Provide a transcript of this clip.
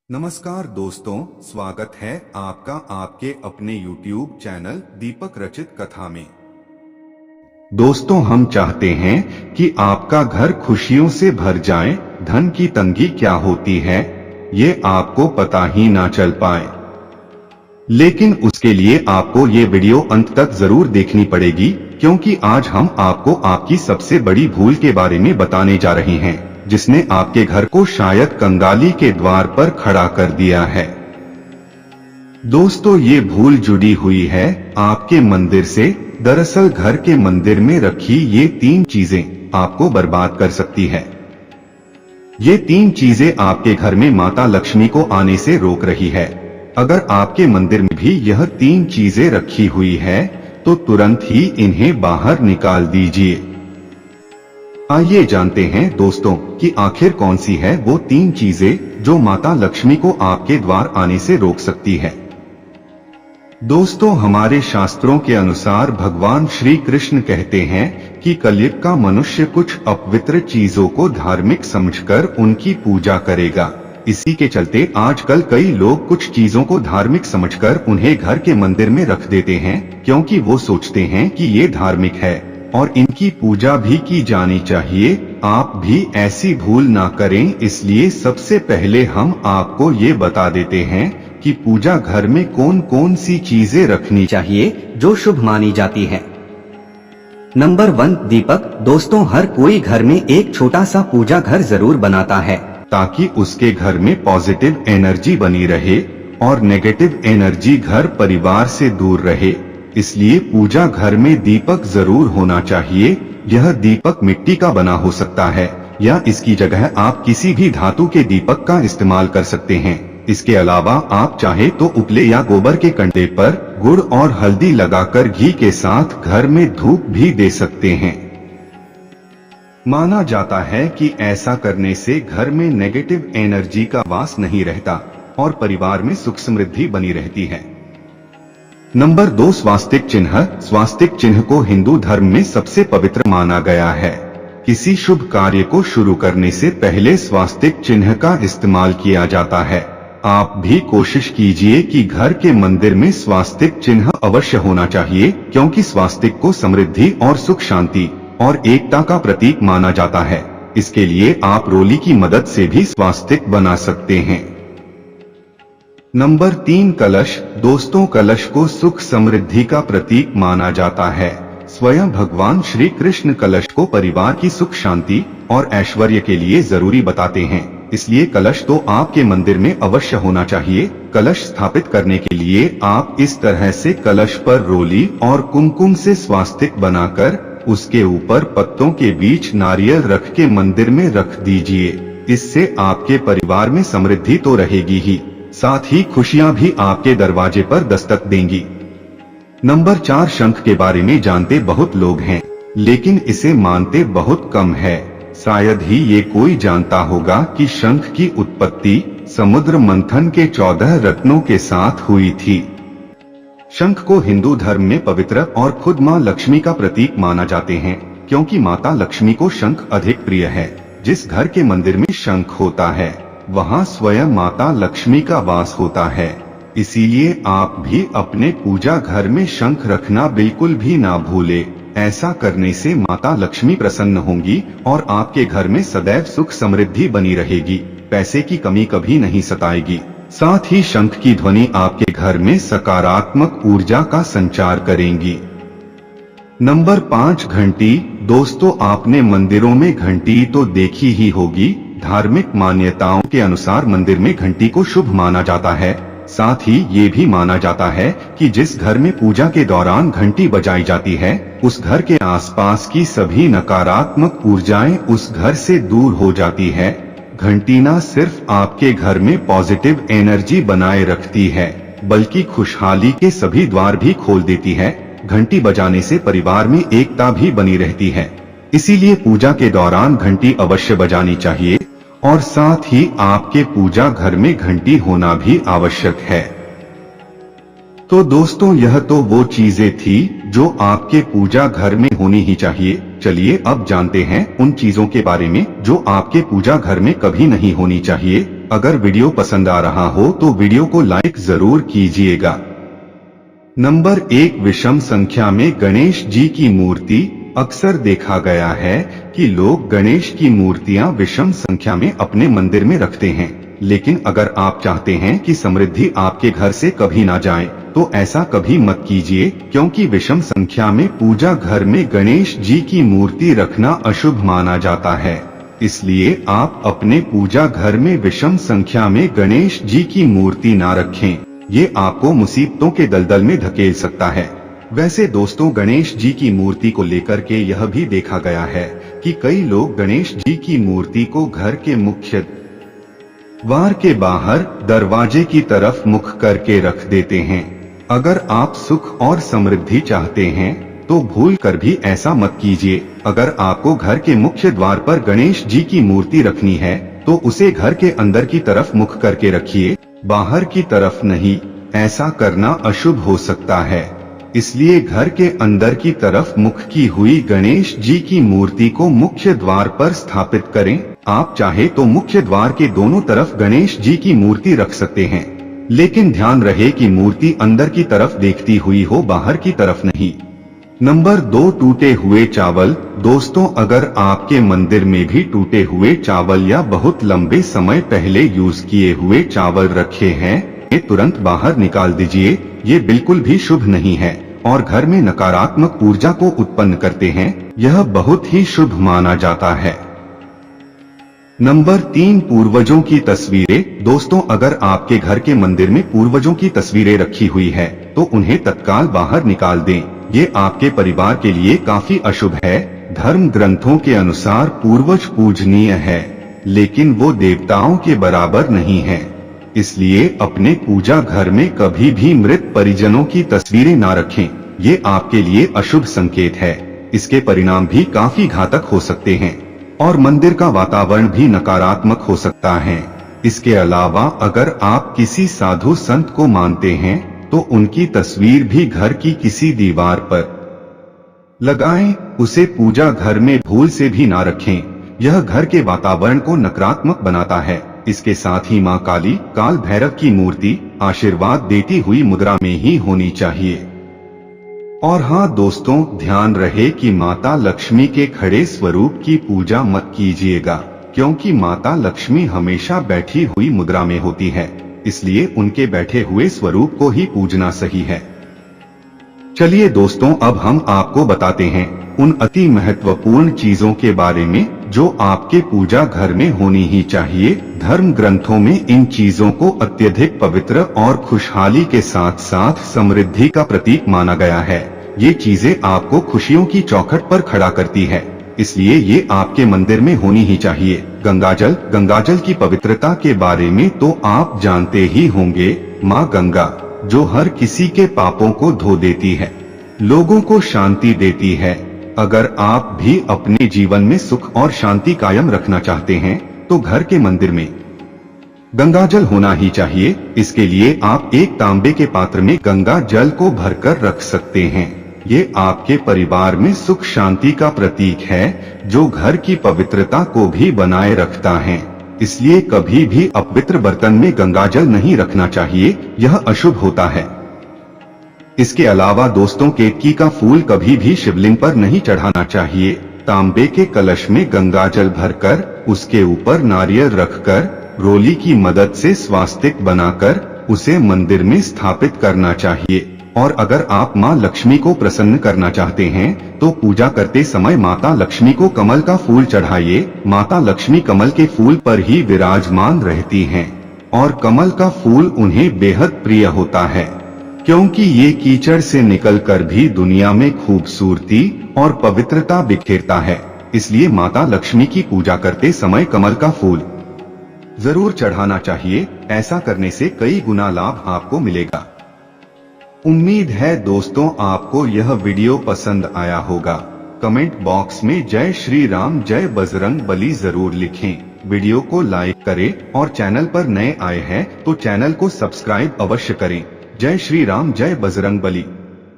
नमस्कार दोस्तों, स्वागत है आपका आपके अपने YouTube चैनल दीपक रचित कथा में। दोस्तों, हम चाहते हैं कि आपका घर खुशियों से भर जाए। धन की तंगी क्या होती है ये आपको पता ही ना चल पाए, लेकिन उसके लिए आपको ये वीडियो अंत तक जरूर देखनी पड़ेगी, क्योंकि आज हम आपको आपकी सबसे बड़ी भूल के बारे में बताने जा रहे हैं, जिसने आपके घर को शायद कंगाली के द्वार पर खड़ा कर दिया है। दोस्तों, ये भूल जुड़ी हुई है आपके मंदिर से। दरअसल घर के मंदिर में रखी ये 3 चीजें आपको बर्बाद कर सकती है। ये 3 चीजें आपके घर में माता लक्ष्मी को आने से रोक रही है। अगर आपके मंदिर में भी यह 3 चीजें रखी हुई है तो तुरंत ही इन्हें बाहर निकाल दीजिए। आइए जानते हैं दोस्तों कि आखिर कौन सी है वो 3 चीजें जो माता लक्ष्मी को आपके द्वार आने से रोक सकती है। दोस्तों, हमारे शास्त्रों के अनुसार भगवान श्री कृष्ण कहते हैं कि कलयुग का मनुष्य कुछ अपवित्र चीजों को धार्मिक समझकर उनकी पूजा करेगा। इसी के चलते आजकल कई लोग कुछ चीजों को धार्मिक समझकर उन्हें घर के मंदिर में रख देते हैं, क्योंकि वो सोचते हैं कि ये धार्मिक है और इनकी पूजा भी की जानी चाहिए। आप भी ऐसी भूल ना करें, इसलिए सबसे पहले हम आपको ये बता देते हैं कि पूजा घर में कौन कौन सी चीजें रखनी चाहिए जो शुभ मानी जाती है। नंबर 1, दीपक। दोस्तों, हर कोई घर में एक छोटा सा पूजा घर जरूर बनाता है, ताकि उसके घर में पॉजिटिव एनर्जी बनी रहे और नेगेटिव एनर्जी घर परिवार से दूर रहे। इसलिए पूजा घर में दीपक जरूर होना चाहिए। यह दीपक मिट्टी का बना हो सकता है या इसकी जगह आप किसी भी धातु के दीपक का इस्तेमाल कर सकते हैं। इसके अलावा आप चाहे तो उपले या गोबर के कंडे पर गुड़ और हल्दी लगाकर घी के साथ घर में धूप भी दे सकते हैं। माना जाता है कि ऐसा करने से घर में नेगेटिव एनर्जी का वास नहीं रहता और परिवार में सुख समृद्धि बनी रहती है। नंबर 2, स्वास्तिक चिन्ह। स्वास्तिक चिन्ह को हिंदू धर्म में सबसे पवित्र माना गया है। किसी शुभ कार्य को शुरू करने से पहले स्वास्तिक चिन्ह का इस्तेमाल किया जाता है। आप भी कोशिश कीजिए कि घर के मंदिर में स्वास्तिक चिन्ह अवश्य होना चाहिए, क्योंकि स्वास्तिक को समृद्धि और सुख शांति और एकता का प्रतीक माना जाता है। इसके लिए आप रोली की मदद से भी स्वास्तिक बना सकते हैं। नंबर 3, कलश। दोस्तों, कलश को सुख समृद्धि का प्रतीक माना जाता है। स्वयं भगवान श्री कृष्ण कलश को परिवार की सुख शांति और ऐश्वर्य के लिए जरूरी बताते हैं। इसलिए कलश तो आपके मंदिर में अवश्य होना चाहिए। कलश स्थापित करने के लिए आप इस तरह से कलश पर रोली और कुमकुम से स्वास्तिक बनाकर उसके ऊपर पत्तों के बीच नारियल रख के मंदिर में रख दीजिए। इससे आपके परिवार में समृद्धि तो रहेगी ही, साथ ही खुशियां भी आपके दरवाजे पर दस्तक देंगी। नंबर 4, शंख के बारे में जानते बहुत लोग हैं, लेकिन इसे मानते बहुत कम है। शायद ही ये कोई जानता होगा कि शंख की उत्पत्ति समुद्र मंथन के 14 रत्नों के साथ हुई थी। शंख को हिंदू धर्म में पवित्र और खुद मां लक्ष्मी का प्रतीक माना जाते हैं, क्योंकि माता लक्ष्मी को शंख अधिक प्रिय है। जिस घर के मंदिर में शंख होता है वहां स्वयं माता लक्ष्मी का वास होता है। इसीलिए आप भी अपने पूजा घर में शंख रखना बिल्कुल भी ना भूले। ऐसा करने से माता लक्ष्मी प्रसन्न होंगी और आपके घर में सदैव सुख समृद्धि बनी रहेगी, पैसे की कमी कभी नहीं सताएगी। साथ ही शंख की ध्वनि आपके घर में सकारात्मक ऊर्जा का संचार करेंगी। नंबर 5, घंटी। दोस्तों, आपने मंदिरों में घंटी तो देखी ही होगी। धार्मिक मान्यताओं के अनुसार मंदिर में घंटी को शुभ माना जाता है। साथ ही ये भी माना जाता है कि जिस घर में पूजा के दौरान घंटी बजाई जाती है उस घर के आसपास की सभी नकारात्मक ऊर्जाएं उस घर से दूर हो जाती है। घंटी न सिर्फ आपके घर में पॉजिटिव एनर्जी बनाए रखती है, बल्कि खुशहाली के सभी द्वार भी खोल देती है। घंटी बजाने से परिवार में एकता भी बनी रहती है। इसीलिए पूजा के दौरान घंटी अवश्य बजानी चाहिए और साथ ही आपके पूजा घर में घंटी होना भी आवश्यक है। तो दोस्तों, यह तो वो चीजें थी जो आपके पूजा घर में होनी ही चाहिए। चलिए अब जानते हैं उन चीजों के बारे में जो आपके पूजा घर में कभी नहीं होनी चाहिए। अगर वीडियो पसंद आ रहा हो तो वीडियो को लाइक जरूर कीजिएगा। नंबर 1, विषम संख्या में गणेश जी की मूर्ति। अक्सर देखा गया है कि लोग गणेश की मूर्तियां विषम संख्या में अपने मंदिर में रखते हैं, लेकिन अगर आप चाहते हैं कि समृद्धि आपके घर से कभी ना जाए तो ऐसा कभी मत कीजिए, क्योंकि विषम संख्या में पूजा घर में गणेश जी की मूर्ति रखना अशुभ माना जाता है। इसलिए आप अपने पूजा घर में विषम संख्या में गणेश जी की मूर्ति ना रखें, ये आपको मुसीबतों के दलदल में धकेल सकता है। वैसे दोस्तों, गणेश जी की मूर्ति को लेकर के यह भी देखा गया है कि कई लोग गणेश जी की मूर्ति को घर के मुख्य द्वार के बाहर दरवाजे की तरफ मुख करके रख देते हैं। अगर आप सुख और समृद्धि चाहते हैं तो भूल कर भी ऐसा मत कीजिए। अगर आपको घर के मुख्य द्वार पर गणेश जी की मूर्ति रखनी है तो उसे घर के अंदर की तरफ मुख करके रखिए, बाहर की तरफ नहीं। ऐसा करना अशुभ हो सकता है, इसलिए घर के अंदर की तरफ मुख की हुई गणेश जी की मूर्ति को मुख्य द्वार पर स्थापित करें। आप चाहे तो मुख्य द्वार के दोनों तरफ गणेश जी की मूर्ति रख सकते हैं, लेकिन ध्यान रहे कि मूर्ति अंदर की तरफ देखती हुई हो, बाहर की तरफ नहीं। नंबर 2, टूटे हुए चावल। दोस्तों, अगर आपके मंदिर में भी टूटे हुए चावल या बहुत लंबे समय पहले यूज किए हुए चावल रखे हैं, तुरंत बाहर निकाल दीजिए। ये बिल्कुल भी शुभ नहीं है और घर में नकारात्मक ऊर्जा को उत्पन्न करते हैं। यह बहुत ही शुभ माना जाता है। नंबर 3, पूर्वजों की तस्वीरें। दोस्तों, अगर आपके घर के मंदिर में पूर्वजों की तस्वीरें रखी हुई है तो उन्हें तत्काल बाहर निकाल दें। ये आपके परिवार के लिए काफी अशुभ है। धर्म ग्रंथों के अनुसार पूर्वज पूजनीय है, लेकिन वो देवताओं के बराबर नहीं है। इसलिए अपने पूजा घर में कभी भी मृत परिजनों की तस्वीरें ना रखें। ये आपके लिए अशुभ संकेत है। इसके परिणाम भी काफी घातक हो सकते हैं और मंदिर का वातावरण भी नकारात्मक हो सकता है। इसके अलावा अगर आप किसी साधु संत को मानते हैं तो उनकी तस्वीर भी घर की किसी दीवार पर लगाएं। उसे पूजा घर में भूल से भी ना रखें। यह घर के वातावरण को नकारात्मक बनाता है। इसके साथ ही मां काली, काल भैरव की मूर्ति आशीर्वाद देती हुई मुद्रा में ही होनी चाहिए। और हाँ दोस्तों, ध्यान रहे कि माता लक्ष्मी के खड़े स्वरूप की पूजा मत कीजिएगा, क्योंकि माता लक्ष्मी हमेशा बैठी हुई मुद्रा में होती है। इसलिए उनके बैठे हुए स्वरूप को ही पूजना सही है। चलिए दोस्तों, अब हम आपको बताते हैं उन अति महत्वपूर्ण चीजों के बारे में जो आपके पूजा घर में होनी ही चाहिए। धर्म ग्रंथों में इन चीजों को अत्यधिक पवित्र और खुशहाली के साथ साथ समृद्धि का प्रतीक माना गया है। ये चीजें आपको खुशियों की चौखट पर खड़ा करती है, इसलिए ये आपके मंदिर में होनी ही चाहिए। गंगाजल की पवित्रता के बारे में तो आप जानते ही होंगे। माँ गंगा जो हर किसी के पापों को धो देती है, लोगों को शांति देती है। अगर आप भी अपने जीवन में सुख और शांति कायम रखना चाहते हैं तो घर के मंदिर में गंगाजल होना ही चाहिए। इसके लिए आप एक तांबे के पात्र में गंगा जल को भरकर रख सकते हैं। ये आपके परिवार में सुख शांति का प्रतीक है जो घर की पवित्रता को भी बनाए रखता है। इसलिए कभी भी अपवित्र बर्तन में गंगाजल नहीं रखना चाहिए, यह अशुभ होता है। इसके अलावा दोस्तों, केतकी का फूल कभी भी शिवलिंग पर नहीं चढ़ाना चाहिए। तांबे के कलश में गंगाजल भरकर उसके ऊपर नारियल रखकर रोली की मदद से स्वास्तिक बनाकर उसे मंदिर में स्थापित करना चाहिए। और अगर आप मां लक्ष्मी को प्रसन्न करना चाहते हैं तो पूजा करते समय माता लक्ष्मी को कमल का फूल चढ़ाइए। माता लक्ष्मी कमल के फूल पर ही विराजमान रहती हैं और कमल का फूल उन्हें बेहद प्रिय होता है, क्योंकि ये कीचड़ से निकलकर भी दुनिया में खूबसूरती और पवित्रता बिखेरता है। इसलिए माता लक्ष्मी की पूजा करते समय कमल का फूल जरूर चढ़ाना चाहिए। ऐसा करने से कई गुना लाभ आपको मिलेगा। उम्मीद है दोस्तों आपको यह वीडियो पसंद आया होगा। कमेंट बॉक्स में जय श्री राम जय बजरंग बली जरूर लिखें। वीडियो को लाइक करें और चैनल पर नए आए हैं तो चैनल को सब्सक्राइब अवश्य करें। जय श्री राम जय बजरंग बली।